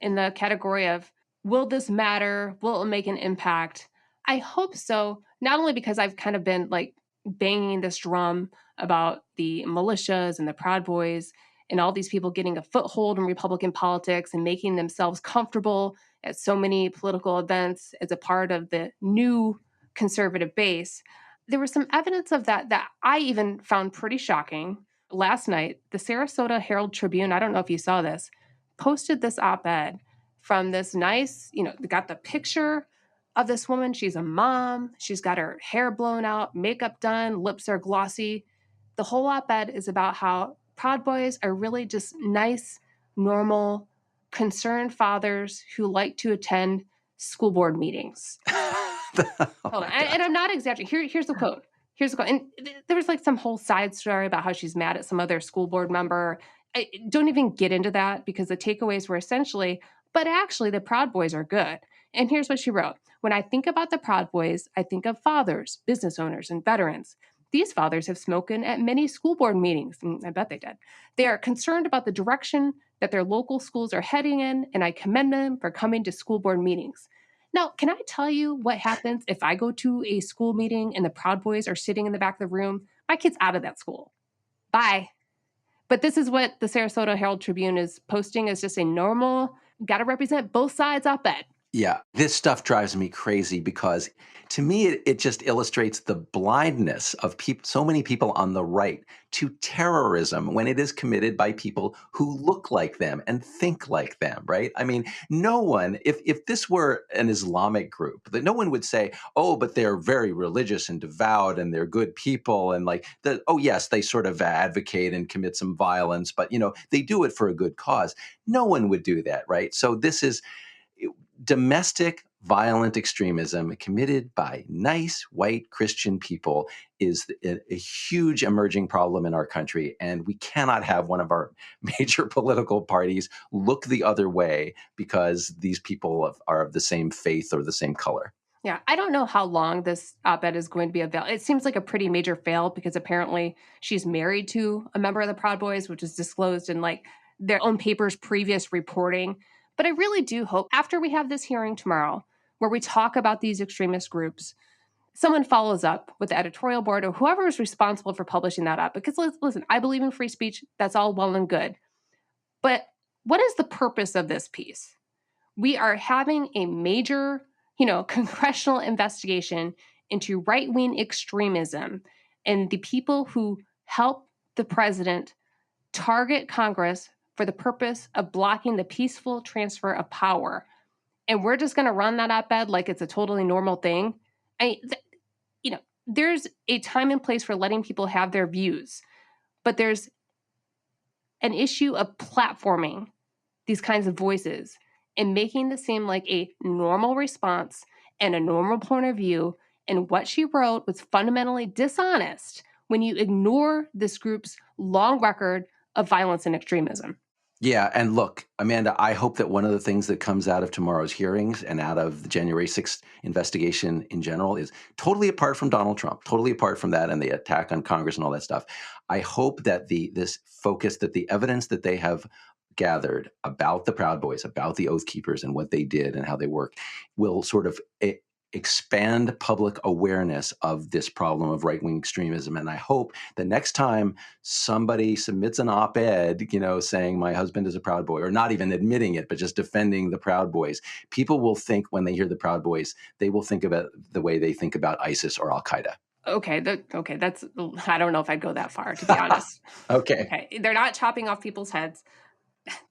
in the category of, will this matter? Will it make an impact? I hope so. Not only because I've kind of been banging this drum about the militias and the Proud Boys and all these people getting a foothold in Republican politics and making themselves comfortable at so many political events as a part of the new conservative base. There was some evidence of that I even found pretty shocking Last night, the Sarasota Herald Tribune, I don't know if you saw this, posted this op-ed from this nice, they got the picture of this woman. She's a mom. She's got her hair blown out, makeup done, lips are glossy. The whole op-ed is about how Proud Boys are really just nice, normal, concerned fathers who like to attend school board meetings. Oh Hold on. my And God. I'm not exaggerating. Here's the quote. Here's the quote. And there was like some whole side story about how she's mad at some other school board member. I don't even get into that because the takeaways were essentially, but actually the Proud Boys are good. And here's what she wrote. When I think about the Proud Boys, I think of fathers, business owners, and veterans. These fathers have spoken at many school board meetings. And I bet they did. They are concerned about the direction that their local schools are heading in, and I commend them for coming to school board meetings. Now, can I tell you what happens if I go to a school meeting and the Proud Boys are sitting in the back of the room? My kid's out of that school. Bye. But this is what the Sarasota Herald Tribune is posting as just a normal, got to represent both sides op-ed. Yeah, this stuff drives me crazy because to me, it just illustrates the blindness of so many people on the right to terrorism when it is committed by people who look like them and think like them, right? I mean, no one, if this were an Islamic group, that no one would say, oh, but they're very religious and devout and they're good people. And like, oh, yes, they sort of advocate and commit some violence, but, they do it for a good cause. No one would do that, right? So this is domestic violent extremism committed by nice white Christian people is a huge emerging problem in our country. And we cannot have one of our major political parties look the other way because these people are of the same faith or the same color. Yeah, I don't know how long this op-ed is going to be available. It seems like a pretty major fail because apparently she's married to a member of the Proud Boys, which is disclosed in like their own paper's previous reporting. But I really do hope after we have this hearing tomorrow, where we talk about these extremist groups, someone follows up with the editorial board or whoever is responsible for publishing that up. Because listen, I believe in free speech. That's all well and good. But what is the purpose of this piece? We are having a major, congressional investigation into right-wing extremism and the people who help the president target Congress for the purpose of blocking the peaceful transfer of power. And we're just going to run that op-ed like it's a totally normal thing. There's a time and place for letting people have their views, but there's an issue of platforming these kinds of voices and making this seem like a normal response and a normal point of view. And what she wrote was fundamentally dishonest when you ignore this group's long record of violence and extremism. Yeah. And look, Amanda, I hope that one of the things that comes out of tomorrow's hearings and out of the January 6th investigation in general is totally apart from Donald Trump, totally apart from that and the attack on Congress and all that stuff. I hope that this focus, that the evidence that they have gathered about the Proud Boys, about the Oath Keepers and what they did and how they work will sort of expand public awareness of this problem of right-wing extremism. And I hope the next time somebody submits an op-ed, saying my husband is a Proud Boy, or not even admitting it, but just defending the Proud Boys, people will think when they hear the Proud Boys, they will think about the way they think about ISIS or Al-Qaeda. Okay, that's, I don't know if I'd go that far, to be honest. Okay. They're not chopping off people's heads.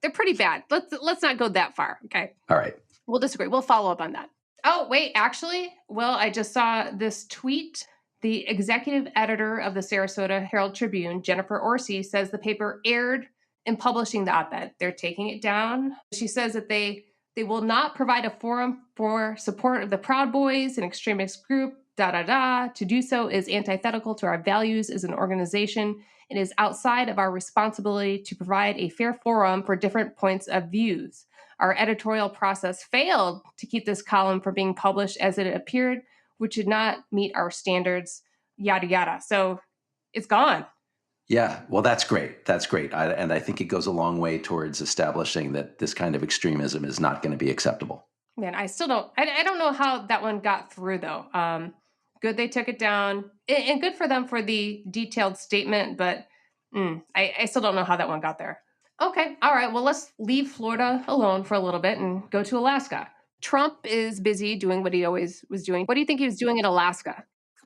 They're pretty bad. Let's not go that far, okay? All right. We'll disagree. We'll follow up on that. Oh, wait, actually, I just saw this tweet. The executive editor of the Sarasota Herald Tribune, Jennifer Orsi, says the paper erred in publishing the op-ed. They're taking it down. She says that they will not provide a forum for support of the Proud Boys, an extremist group, To do so is antithetical to our values as an organization and is outside of our responsibility to provide a fair forum for different points of views. Our editorial process failed to keep this column from being published as it appeared, which did not meet our standards, yada, yada. So it's gone. Yeah, well, that's great. That's great. And I think it goes a long way towards establishing that this kind of extremism is not going to be acceptable. Man, I still don't, I don't know how that one got through though. Good they took it down, and good for them for the detailed statement, but I still don't know how that one got there. Okay, all right, well, let's leave Florida alone for a little bit and go to Alaska. Trump is busy doing what he always was doing. What do you think he was doing in Alaska?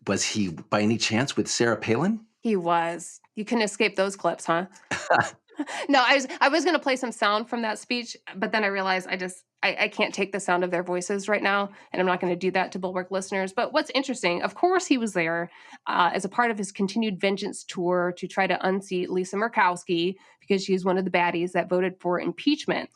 Was he by any chance with Sarah Palin? He was. You couldn't escape those clips, huh? No, I was going to play some sound from that speech, but then I realized I can't take the sound of their voices right now, and I'm not going to do that to Bulwark listeners. But what's interesting, of course, he was there as a part of his continued vengeance tour to try to unseat Lisa Murkowski because she's one of the baddies that voted for impeachment.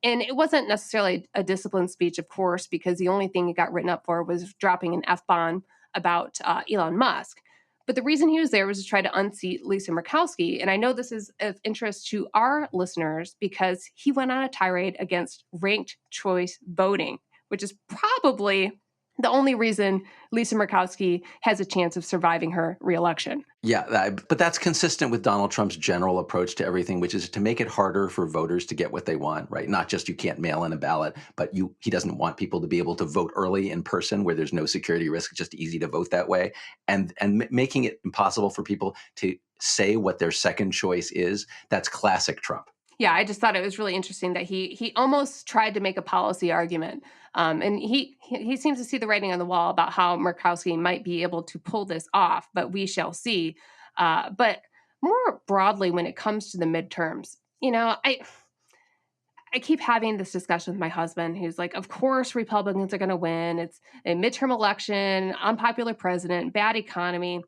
And it wasn't necessarily a disciplined speech, of course, because the only thing he got written up for was dropping an F-bomb about Elon Musk. But the reason he was there was to try to unseat Lisa Murkowski. And I know this is of interest to our listeners because he went on a tirade against ranked choice voting, which is probably the only reason Lisa Murkowski has a chance of surviving her reelection. Yeah, but that's consistent with Donald Trump's general approach to everything, which is to make it harder for voters to get what they want, right? Not just you can't mail in a ballot, but he doesn't want people to be able to vote early in person where there's no security risk. It's just easy to vote that way. And making it impossible for people to say what their second choice is, that's classic Trump. Yeah, I just thought it was really interesting that he almost tried to make a policy argument. And he seems to see the writing on the wall about how Murkowski might be able to pull this off, but we shall see. But more broadly, when it comes to the midterms, I keep having this discussion with my husband who's like, of course, Republicans are going to win. It's a midterm election, unpopular president, bad economy.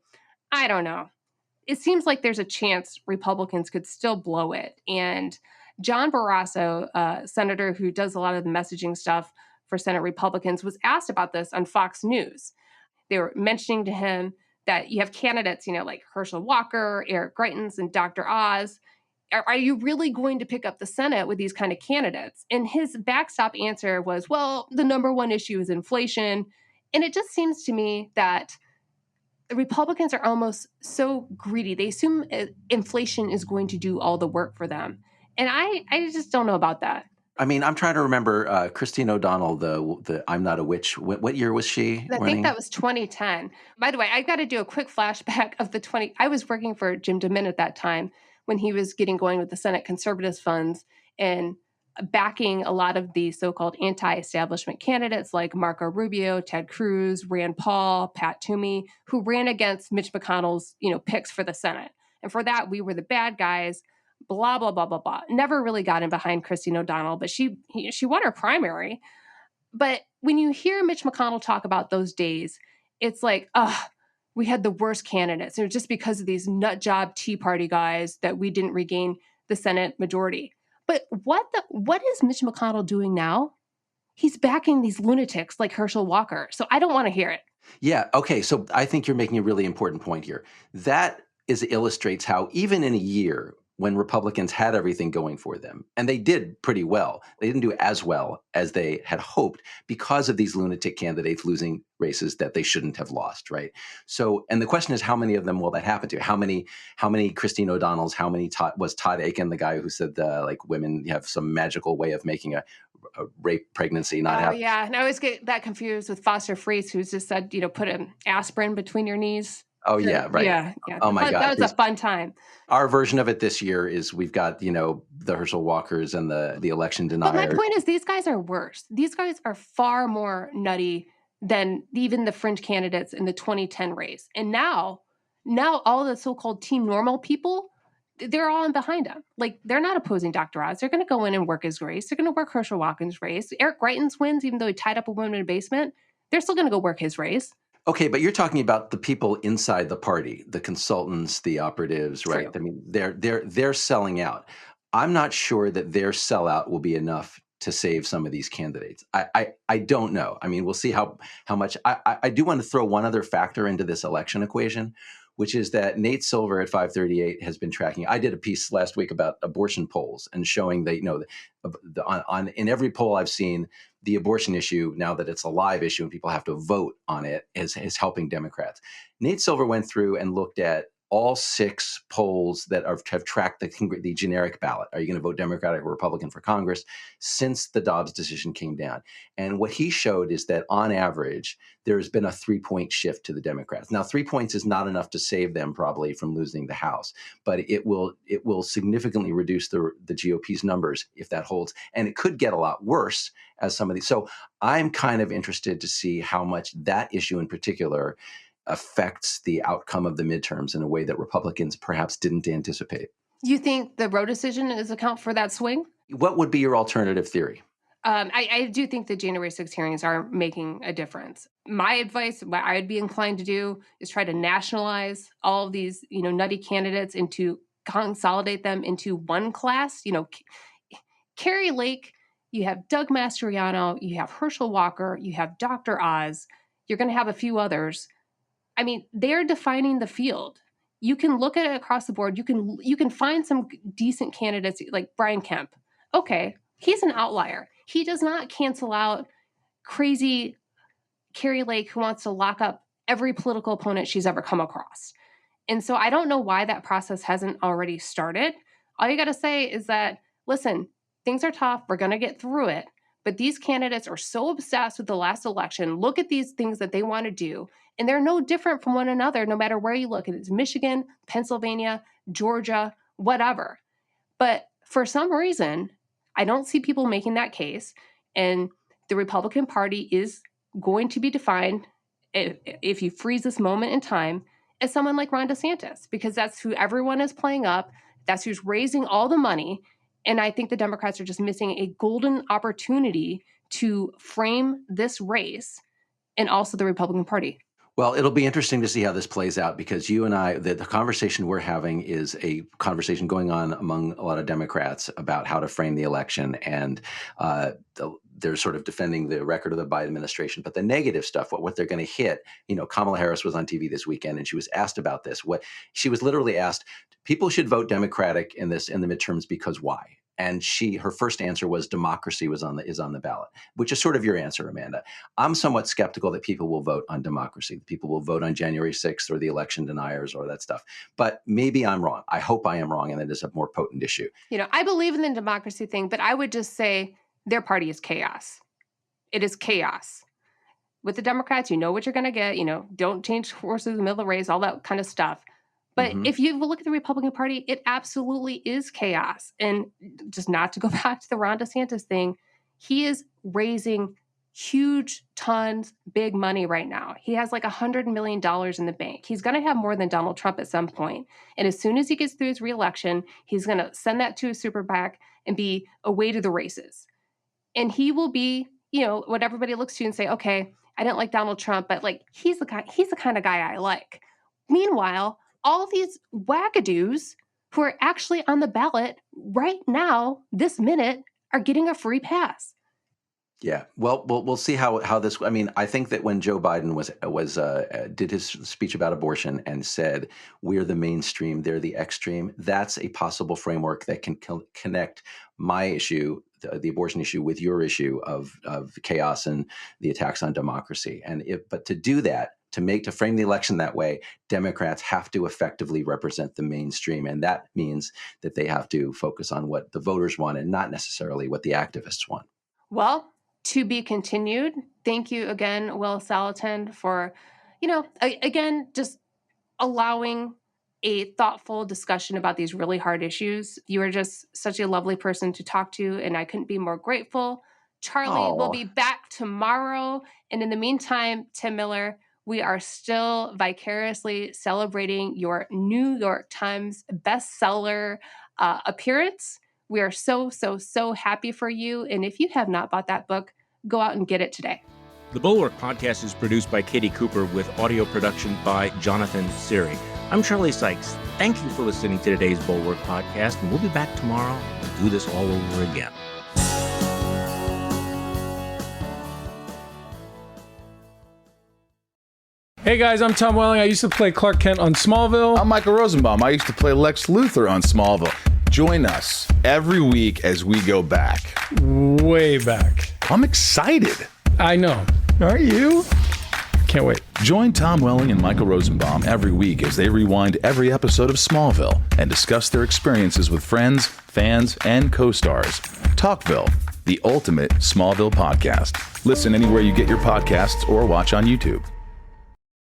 I don't know. It seems like there's a chance Republicans could still blow it. And John Barrasso, senator who does a lot of the messaging stuff for Senate Republicans, was asked about this on Fox News. They were mentioning to him that you have candidates, like Herschel Walker, Eric Greitens, and Dr. Oz. Are you really going to pick up the Senate with these kind of candidates? And his backstop answer was, well, the number one issue is inflation. And it just seems to me that the Republicans are almost so greedy. They assume inflation is going to do all the work for them. And I just don't know about that. I mean, I'm trying to remember Christine O'Donnell, the I'm Not a Witch. What year was she I running? think that was 2010. By the way, I got to do a quick flashback of I was working for Jim DeMint at that time when he was getting going with the Senate Conservatives funds and backing a lot of the so-called anti-establishment candidates like Marco Rubio, Ted Cruz, Rand Paul, Pat Toomey, who ran against Mitch McConnell's, picks for the Senate. And for that, we were the bad guys, blah, blah, blah, blah, blah. Never really got in behind Christine O'Donnell, but she won her primary. But when you hear Mitch McConnell talk about those days, it's like, we had the worst candidates. It was just because of these nut job Tea Party guys that we didn't regain the Senate majority. But what is Mitch McConnell doing now? He's backing these lunatics like Herschel Walker. So I don't want to hear it. Yeah. Okay. So I think you're making a really important point here. That illustrates how even in a year when Republicans had everything going for them, and they did pretty well, they didn't do as well as they had hoped because of these lunatic candidates losing races that they shouldn't have lost, right? So, and the question is, how many of them will that happen to? How many Christine O'Donnells? How many was Todd Aiken, the guy who said like women have some magical way of making a rape pregnancy not happen? Oh yeah, and I always get that confused with Foster Friess, who's just said, put an aspirin between your knees. Oh yeah, right. Yeah. Oh my God, that was a fun time. Our version of it this year is we've got the Herschel Walkers and the election deniers. But my point is, these guys are worse. These guys are far more nutty than even the fringe candidates in the 2010 race. And now all the so-called Team Normal people, they're all in behind him. Like, they're not opposing Dr. Oz. They're going to go in and work his race. They're going to work Herschel Walker's race. Eric Greitens wins, even though he tied up a woman in a basement. They're still going to go work his race. Okay, but you're talking about the people inside the party, the consultants, the operatives, right? True. I mean, they're selling out. I'm not sure that their sellout will be enough to save some of these candidates. I don't know. I mean, we'll see how much. I do want to throw one other factor into this election equation, which is that Nate Silver at 538 has been tracking. I did a piece last week about abortion polls and showing that, in every poll I've seen, the abortion issue, now that it's a live issue and people have to vote on it, is helping Democrats. Nate Silver went through and looked at all 6 polls that have tracked the generic ballot. Are you going to vote Democratic or Republican for Congress since the Dobbs decision came down? And what he showed is that on average, there's been a 3-point shift to the Democrats. Now, 3 points is not enough to save them probably from losing the House, but it will significantly reduce the GOP's numbers if that holds. And it could get a lot worse as some of these. So I'm kind of interested to see how much that issue in particular affects the outcome of the midterms in a way that Republicans perhaps didn't anticipate. You think the Roe decision is account for that swing? What would be your alternative theory? I do think the January 6 hearings are making a difference. My advice, what I'd be inclined to do, is try to nationalize all of these, nutty candidates into consolidate them into one class. Carrie Lake, you have Doug Mastriano, you have Herschel Walker, you have Dr. Oz. You're going to have a few others. I mean, they're defining the field. You can look at it across the board. You can find some decent candidates like Brian Kemp. Okay, he's an outlier. He does not cancel out crazy Carrie Lake who wants to lock up every political opponent she's ever come across. And so I don't know why that process hasn't already started. All you got to say is that, listen, things are tough. We're going to get through it. But these candidates are so obsessed with the last election. Look at these things that they want to do. And they're no different from one another, no matter where you look. It's Michigan, Pennsylvania, Georgia, whatever. But for some reason, I don't see people making that case. And the Republican Party is going to be defined, if you freeze this moment in time, as someone like Ron DeSantis, because that's who everyone is playing up. That's who's raising all the money. And I think the Democrats are just missing a golden opportunity to frame this race and also the Republican Party. Well, it'll be interesting to see how this plays out, because you and I, the conversation we're having is a conversation going on among a lot of Democrats about how to frame the election. And they're sort of defending the record of the Biden administration. But the negative stuff, what they're going to hit, Kamala Harris was on TV this weekend and she was asked about this. She was literally asked, people should vote Democratic in the midterms because why? And her first answer was democracy is on the ballot, which is sort of your answer, Amanda. I'm somewhat skeptical that people will vote on democracy. People will vote on January 6th or the election deniers or that stuff. But maybe I'm wrong. I hope I am wrong, and that is a more potent issue. I believe in the democracy thing, but I would just say their party is chaos. It is chaos. With the Democrats, you know what you're going to get. Don't change horses in the middle of the race, all that kind of stuff. But if you look at the Republican Party, it absolutely is chaos. And just not to go back to the Ron DeSantis thing, he is raising huge tons, big money right now. He has like $100 million in the bank. He's going to have more than Donald Trump at some point. And as soon as he gets through his reelection, he's going to send that to a super PAC and be away to the races. And he will be, what everybody looks to and say, okay, I didn't like Donald Trump, but he's the kind of guy I like. Meanwhile, all these wackadoos who are actually on the ballot right now, this minute, are getting a free pass. Yeah, well, we'll see how this. I mean, I think that when Joe Biden did his speech about abortion and said we're the mainstream, they're the extreme, that's a possible framework that can connect my issue, the abortion issue, with your issue of chaos and the attacks on democracy. But to do that, to frame the election that way, Democrats have to effectively represent the mainstream. And that means that they have to focus on what the voters want and not necessarily what the activists want. Well, to be continued. Thank you again, Will Saletan, for, again, just allowing a thoughtful discussion about these really hard issues. You are just such a lovely person to talk to, and I couldn't be more grateful. Charlie will be back tomorrow. And in the meantime, Tim Miller, we are still vicariously celebrating your New York Times bestseller appearance. We are so, so, so happy for you. And if you have not bought that book, go out and get it today. The Bulwark podcast is produced by Katie Cooper with audio production by Jonathan Siri. I'm Charlie Sykes. Thank you for listening to today's Bulwark podcast, and we'll be back tomorrow to do this all over again. Hey guys, I'm Tom Welling. I used to play Clark Kent on Smallville. I'm Michael Rosenbaum. I used to play Lex Luthor on Smallville. Join us every week as we go back. Way back. I'm excited. I know. Are you? Can't wait. Join Tom Welling and Michael Rosenbaum every week as they rewind every episode of Smallville and discuss their experiences with friends, fans, and co-stars. Talkville, the ultimate Smallville podcast. Listen anywhere you get your podcasts or watch on YouTube.